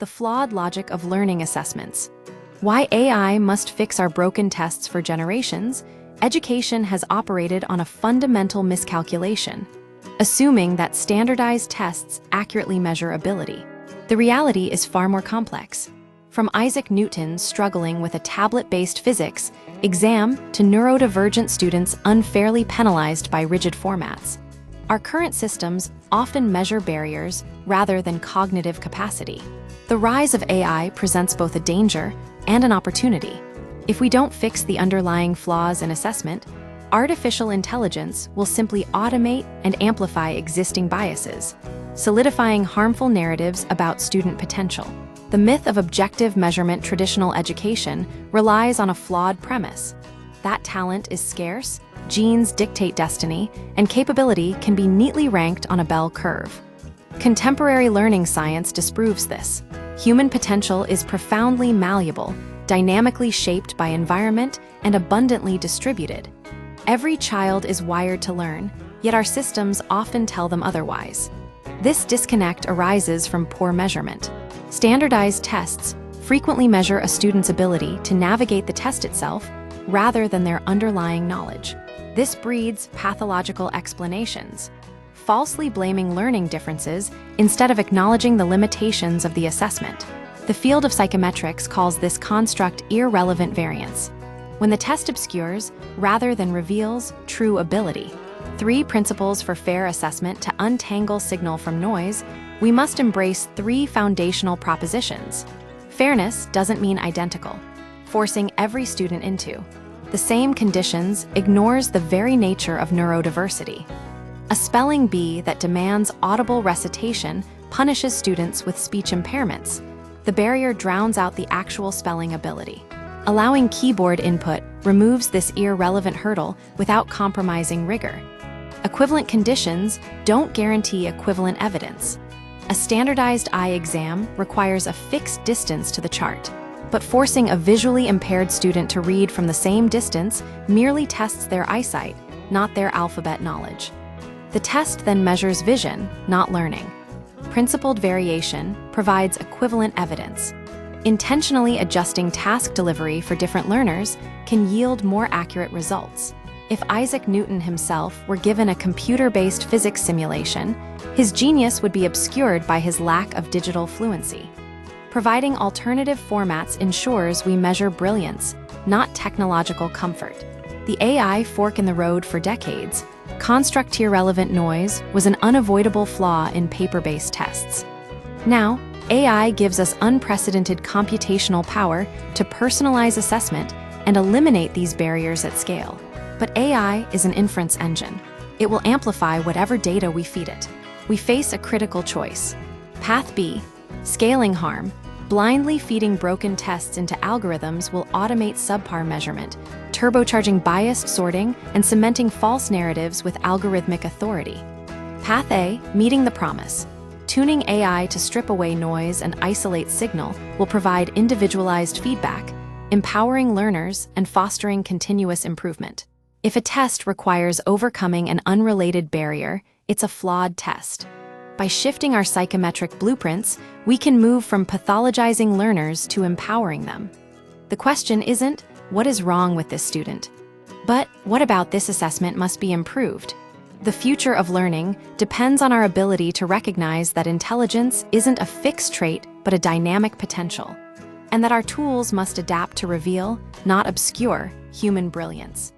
the flawed logic of learning assessments. Why AI must fix our broken tests for generations, education has operated on a fundamental miscalculation, assuming that standardized tests accurately measure ability. The reality is far more complex. From Isaac Newton struggling with a tablet-based physics exam to neurodivergent students unfairly penalized by rigid formats, our current systems often measure barriers rather than cognitive capacity. The rise of AI presents both a danger and an opportunity. If we don't fix the underlying flaws in assessment, artificial intelligence will simply automate and amplify existing biases, solidifying harmful narratives about student potential. The myth of objective measurement traditional education relies on a flawed premise. That talent is scarce, genes dictate destiny, and capability can be neatly ranked on a bell curve. Contemporary learning science disproves this. Human potential is profoundly malleable, dynamically shaped by environment, and abundantly distributed. Every child is wired to learn, yet our systems often tell them otherwise. This disconnect arises from poor measurement. Standardized tests frequently measure a student's ability to navigate the test itself rather than their underlying knowledge. This breeds pathological explanations, falsely blaming learning differences instead of acknowledging the limitations of the assessment. The field of psychometrics calls this construct irrelevant variance, when the test obscures rather than reveals true ability. 3 principles for fair assessment. To untangle signal from noise, we must embrace 3 foundational propositions. Fairness doesn't mean identical, forcing every student into the same conditions ignores the very nature of neurodiversity. A spelling bee that demands audible recitation punishes students with speech impairments. The barrier drowns out the actual spelling ability. Allowing keyboard input removes this irrelevant hurdle without compromising rigor. Equivalent conditions don't guarantee equivalent evidence. A standardized eye exam requires a fixed distance to the chart, but forcing a visually impaired student to read from the same distance merely tests their eyesight, not their alphabet knowledge. The test then measures vision, not learning. Principled variation provides equivalent evidence. Intentionally adjusting task delivery for different learners can yield more accurate results. If Isaac Newton himself were given a computer-based physics simulation, his genius would be obscured by his lack of digital fluency. Providing alternative formats ensures we measure brilliance, not technological comfort. The AI fork in the road for decades, construct-irrelevant noise was an unavoidable flaw in paper-based tests. Now, AI gives us unprecedented computational power to personalize assessment and eliminate these barriers at scale. But AI is an inference engine. It will amplify whatever data we feed it. We face a critical choice. Path B, scaling harm. Blindly feeding broken tests into algorithms will automate subpar measurement, turbocharging biased sorting and cementing false narratives with algorithmic authority. Path A, meeting the promise. Tuning AI to strip away noise and isolate signal will provide individualized feedback, empowering learners and fostering continuous improvement. If a test requires overcoming an unrelated barrier, it's a flawed test. By shifting our psychometric blueprints, we can move from pathologizing learners to empowering them. The question isn't, what is wrong with this student? But what about this assessment must be improved? The future of learning depends on our ability to recognize that intelligence isn't a fixed trait, but a dynamic potential, and that our tools must adapt to reveal, not obscure, human brilliance.